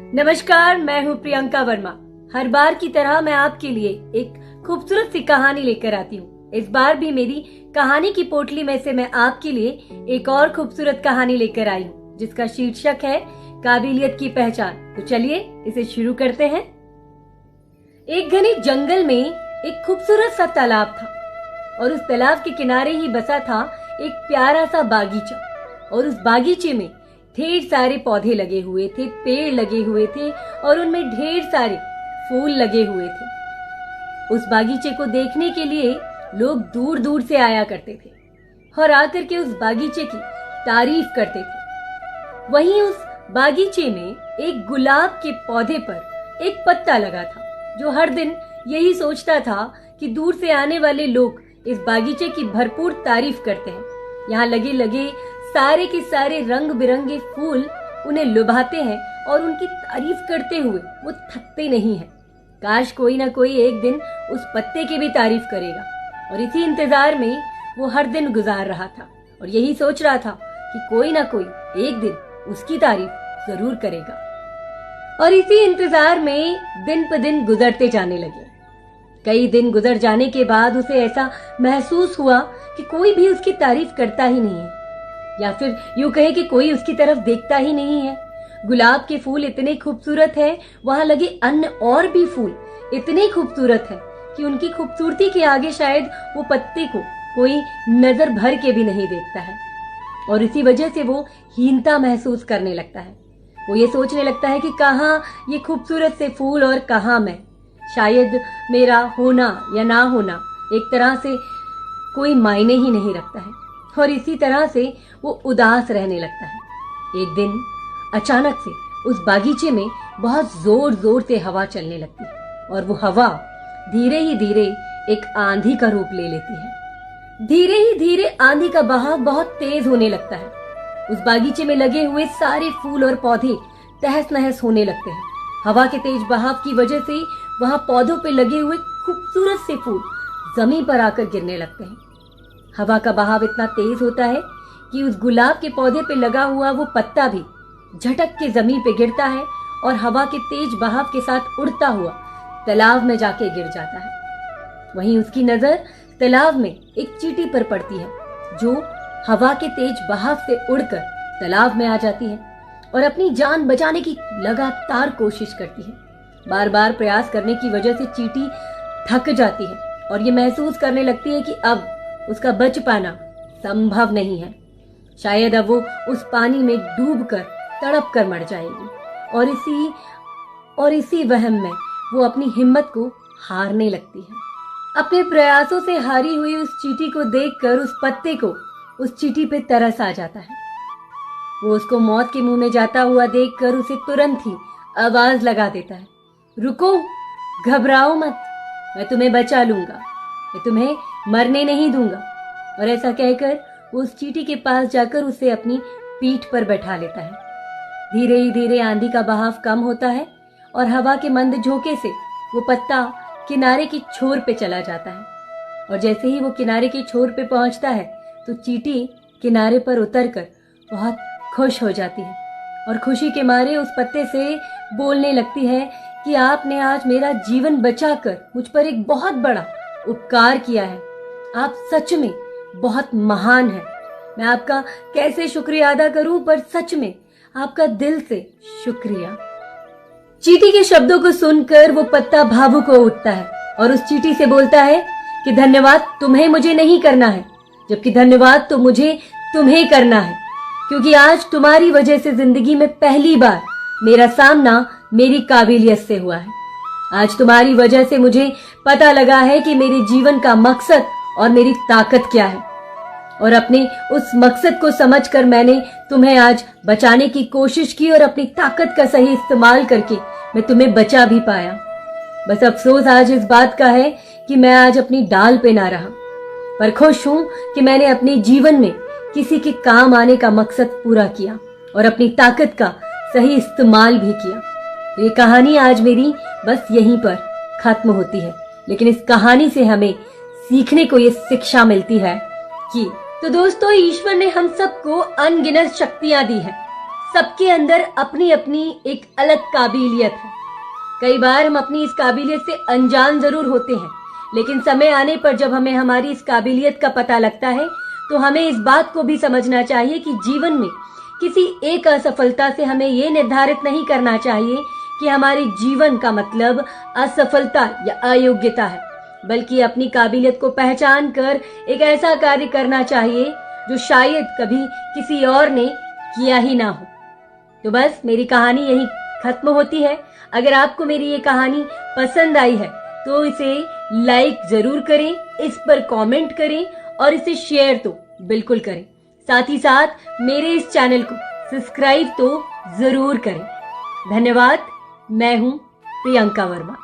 नमस्कार, मैं हूँ प्रियंका वर्मा। हर बार की तरह मैं आपके लिए एक खूबसूरत सी कहानी लेकर आती हूँ। इस बार भी मेरी कहानी की पोटली में से मैं आपके लिए एक और खूबसूरत कहानी लेकर आई हूँ, जिसका शीर्षक है काबिलियत की पहचान। तो चलिए इसे शुरू करते हैं। एक घने जंगल में एक खूबसूरत सा तालाब था और उस तालाब के किनारे ही बसा था एक प्यारा सा बागीचा। और उस बागीचे में ढेर सारे पौधे लगे हुए थे, पेड़ लगे हुए थे और उनमें ढेर सारे फूल लगे हुए थे। उस बागीचे को देखने के लिए लोग दूर दूर से आया करते थे और आकर के उस बागीचे की तारीफ करते थे। वहीं उस बागीचे में एक गुलाब के पौधे पर एक पत्ता लगा था, जो हर दिन यही सोचता था कि दूर से आने वाले लोग इस बागीचे की भरपूर तारीफ करते हैं। यहाँ लगे लगे सारे के सारे रंग बिरंगे फूल उन्हें लुभाते हैं और उनकी तारीफ करते हुए वो थकते नहीं हैं। काश कोई ना कोई एक दिन उस पत्ते की भी तारीफ करेगा। और इसी इंतजार में वो हर दिन गुजार रहा था और यही सोच रहा था कि कोई ना कोई एक दिन उसकी तारीफ जरूर करेगा। और इसी इंतजार में दिन प दिन गुजरते जाने लगे। कई दिन गुजर जाने के बाद उसे ऐसा महसूस हुआ कि कोई भी उसकी तारीफ करता ही नहीं है, या फिर यूं कहे कि कोई उसकी तरफ देखता ही नहीं है। गुलाब के फूल इतने खूबसूरत हैं, वहां लगे अन्य और भी फूल इतने खूबसूरत हैं कि उनकी खूबसूरती के आगे शायद वो पत्ते को कोई नजर भर के भी नहीं देखता है। और इसी वजह से वो हीनता महसूस करने लगता है। वो ये सोचने लगता है कि कहाँ ये खूबसूरत से फूल और कहाँ मैं। शायद मेरा होना या ना होना एक तरह से कोई मायने ही नहीं रखता है। और इसी तरह से वो उदास रहने लगता है। एक दिन अचानक से उस बागीचे में बहुत जोर जोर से हवा चलने लगती है और वो हवा धीरे ही धीरे एक आंधी का रूप ले लेती है। धीरे ही धीरे आंधी का बहाव बहुत तेज होने लगता है। उस बागीचे में लगे हुए सारे फूल और पौधे तहस नहस होने लगते हैं। हवा के तेज बहाव की वजह से वहां पौधों पे लगे हुए खूबसूरत से फूल जमीन पर आकर गिरने लगते हैं। हवा का बहाव इतना तेज होता है कि उस गुलाब के पौधे पे लगा हुआ वो पत्ता भी झटक के जमीन पे गिरता है और हवा के तेज बहाव के साथ उड़ता हुआ तालाब में जाके गिर जाता है। वहीं उसकी नजर तालाब में एक चींटी पर पड़ती है, जो हवा के तेज बहाव से उड़कर तालाब में आ जाती है और अपनी जान बचाने की लगातार कोशिश करती है। बार बार प्रयास करने की वजह से चींटी थक जाती है और ये महसूस करने लगती है कि अब उसका बच पाना संभव नहीं है। शायद अब वो उस पानी में डूबकर तड़प कर मर जाएगी। और इसी वहम में वो अपनी हिम्मत को हारने लगती है। अपने प्रयासों से हारी हुई उस चींटी को देखकर उस पत्ते को उस चींटी पे तरस आ जाता है। वो उसको मौत के मुंह में जाता हुआ देखकर उसे तुरंत ही आवाज लगा देता है, रुको, घबराओ मत, मैं तुम्हें बचा लूंगा, मैं तुम्हें मरने नहीं दूंगा। और ऐसा कहकर वो उस चींटी के पास जाकर उसे अपनी पीठ पर बैठा लेता है। धीरे ही धीरे आंधी का बहाव कम होता है और हवा के मंद झोंके से वो पत्ता किनारे की छोर पे चला जाता है। और जैसे ही वो किनारे की छोर पे पहुंचता है तो चींटी किनारे पर उतरकर बहुत खुश हो जाती है और खुशी के मारे उस पत्ते से बोलने लगती है कि आपने आज मेरा जीवन बचाकर मुझ पर एक बहुत बड़ा उपकार किया है। आप सच में बहुत महान हैं। मैं आपका कैसे शुक्रिया अदा करूं, पर सच में आपका दिल से शुक्रिया। चींटी के शब्दों को सुनकर वो पत्ता भावुक हो उठता है और उस चींटी से बोलता है कि धन्यवाद तुम्हें मुझे नहीं करना है, जबकि धन्यवाद तो मुझे तुम्हें करना है, क्योंकि आज तुम्हारी वजह से जिंदगी में पहली बार मेरा सामना मेरी काबिलियत से हुआ है। आज तुम्हारी वजह से मुझे पता लगा है कि मेरे जीवन का मकसद और मेरी ताकत क्या है। और अपने उस मकसद को समझकर मैंने तुम्हें आज बचाने की कोशिश की और अपनी ताकत का सही इस्तेमाल करके मैं तुम्हें बचा भी पाया। बस अफसोस आज इस बात का है कि मैं आज अपनी डाल पे ना रहा, पर खुश हूं कि मैंने अपने जीवन में किसी के काम आने का मकसद पूरा किया और अपनी ताकत का सही इस्तेमाल भी किया। तो ये कहानी आज मेरी बस यहीं पर खत्म होती है, लेकिन इस कहानी से हमें सीखने को ये शिक्षा मिलती है कि तो दोस्तों, ईश्वर ने हम सबको अनगिनत शक्तियां दी हैं। सबके अंदर अपनी अपनी एक अलग काबिलियत है। कई बार हम अपनी इस काबिलियत से अनजान जरूर होते हैं, लेकिन समय आने पर जब हमें हमारी इस काबिलियत का पता लगता है तो हमें इस बात को भी समझना चाहिए कि जीवन में किसी एक असफलता से हमें ये निर्धारित नहीं करना चाहिए कि हमारे जीवन का मतलब असफलता या अयोग्यता है, बल्कि अपनी काबिलियत को पहचान कर एक ऐसा कार्य करना चाहिए जो शायद कभी किसी और ने किया ही ना हो। तो बस मेरी कहानी यही खत्म होती है। अगर आपको मेरी ये कहानी पसंद आई है तो इसे लाइक जरूर करें, इस पर कमेंट करें और इसे शेयर तो बिल्कुल करें। साथ ही साथ मेरे इस चैनल को सब्सक्राइब तो जरूर करें। धन्यवाद। मैं हूं प्रियंका वर्मा।